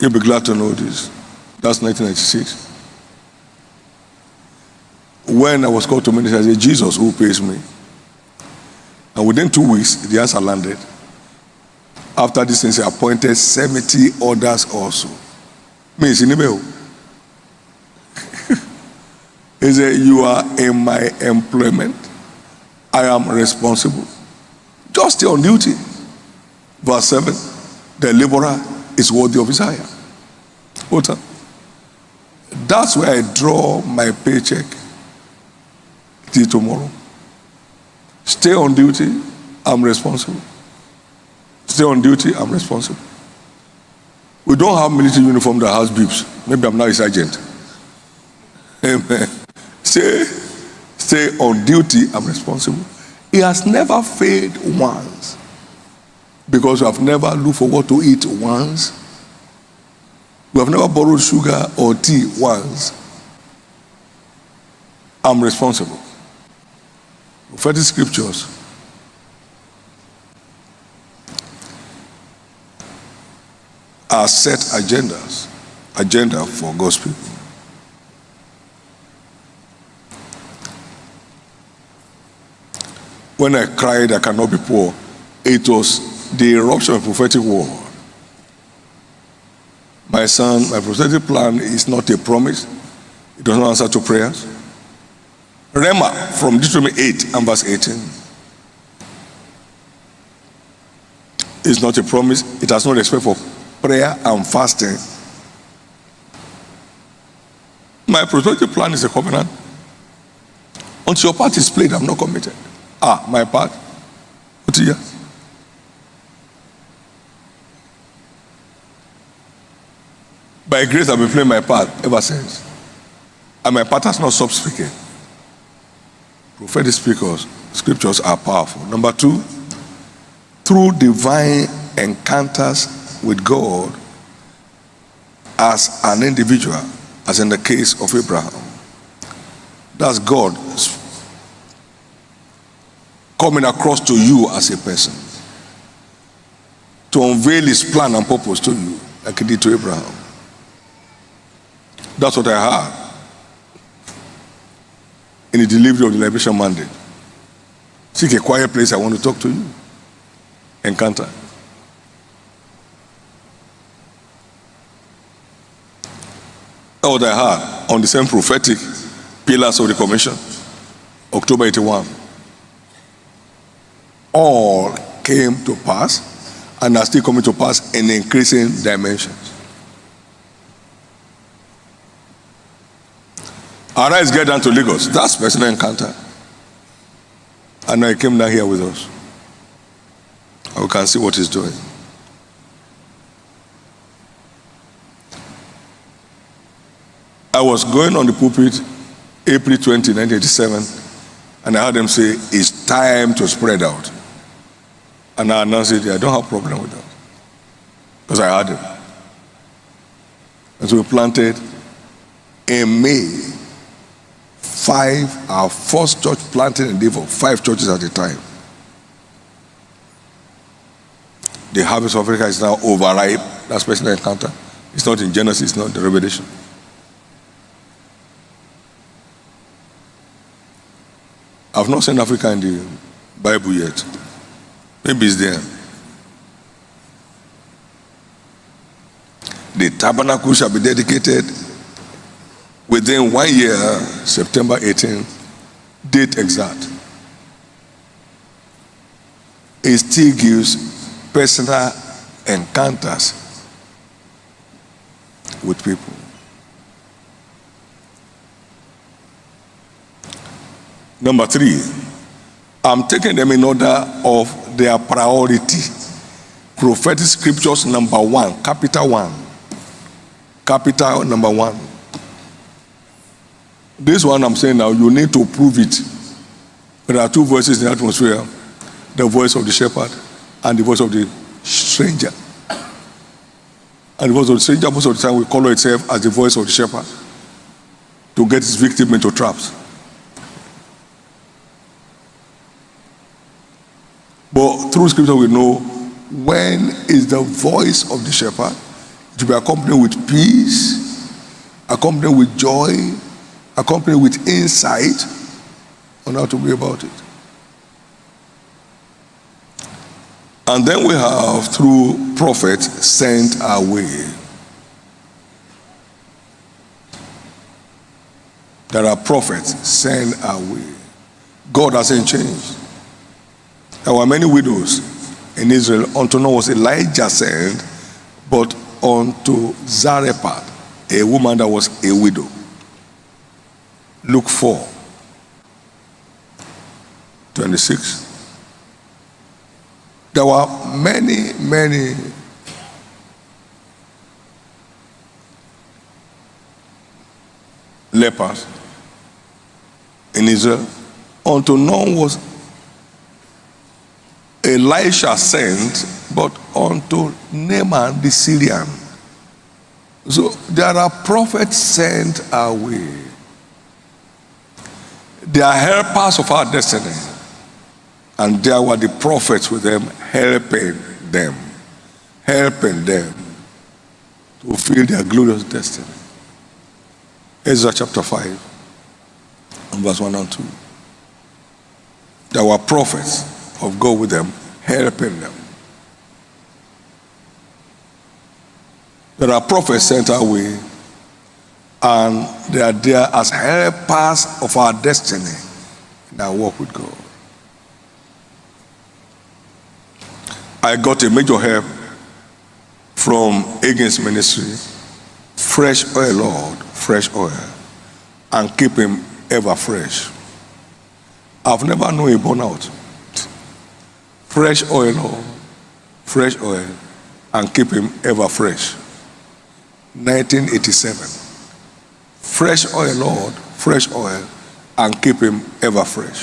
You'll be glad to know this. That's 1996. When I was called to minister, I said, Jesus, who pays me? And within 2 weeks, the answer landed. After this, he appointed 70 others also. Means in the He said, you are in my employment. I am responsible. Just stay on duty. Verse 7, the laborer is worthy of his hire. Hold on. That's where I draw my paycheck till tomorrow. Stay on duty, I'm responsible. Stay on duty, I'm responsible. We don't have military uniform that has beeps. Maybe I'm now a sergeant. Amen. Stay on duty, I'm responsible. He has never failed once. Because we have never looked for what to eat once. We have never borrowed sugar or tea once. I'm responsible. Prophetic scriptures are set agenda for God's people. When I cried, I cannot be poor, it was the eruption of prophetic word. My son, my prophetic plan is not a promise. It does not answer to prayers. Rema from Deuteronomy 8 and verse 18 is not a promise. It has no respect for prayer and fasting. My prophetic plan is a covenant. Until your part is played, I'm not committed. My part? What is it? By grace, I've been playing my part ever since. And my part has not stopped speaking. Prophetic scriptures are powerful. Number 2, through divine encounters with God as an individual, as in the case of Abraham. That's God coming across to you as a person to unveil his plan and purpose to you, like he did to Abraham. That's what I heard in the delivery of the liberation mandate. Seek a quiet place, I want to talk to you. Encounter. That's what I heard on the same prophetic pillars of the commission, October 81. All came to pass and are still coming to pass in increasing dimensions. Arise, get down to Lagos. That's personal encounter. And now he came down here with us. And we can see what he's doing. I was going on the pulpit April 20, 1987, and I heard them say, it's time to spread out. And I announced it, I don't have a problem with that. Because I heard them. And so we planted in May, our first church planted in Devon, 5 churches at a time. The harvest of Africa is now overripe. That's personal encounter. It's not in Genesis, it's not the Revelation. I've not seen Africa in the Bible yet. Maybe it's there. The tabernacle shall be dedicated within 1 year, September 18, date exact. It still gives personal encounters with people. Number 3, I'm taking them in order of their priority. Prophetic scriptures number 1, capital 1. Capital number 1. This one I'm saying now, you need to prove it. There are 2 voices in the atmosphere. The voice of the shepherd and the voice of the stranger. And the voice of the stranger, most of the time, will color itself as the voice of the shepherd to get his victim into traps. But through scripture we know when is the voice of the shepherd, it will be accompanied with peace, accompanied with joy, accompanied with insight on how to be about it. And then we have through prophets sent our way. There are prophets sent our way. God hasn't changed. There were many widows in Israel. Unto none was Elijah sent, but unto Zarephath, a woman that was a widow. Luke 4:26. There were many lepers in Israel. Unto none was Elisha sent, but unto Naaman the Syrian. So there are prophets sent our way. They are helpers of our destiny. And there were the prophets with them, helping them to fulfill their glorious destiny. Ezra chapter 5, and verse 1 and 2. There were prophets of God with them, helping them. There are prophets sent our way, and they are there as helpers of our destiny in our walk with God. I got a major help from Hagin's ministry. Fresh oil, Lord, fresh oil, and keep him ever fresh. I've never known a burnout. Fresh oil, Lord, fresh oil, and keep him ever fresh. 1987. Fresh oil, Lord, fresh oil, and keep him ever fresh.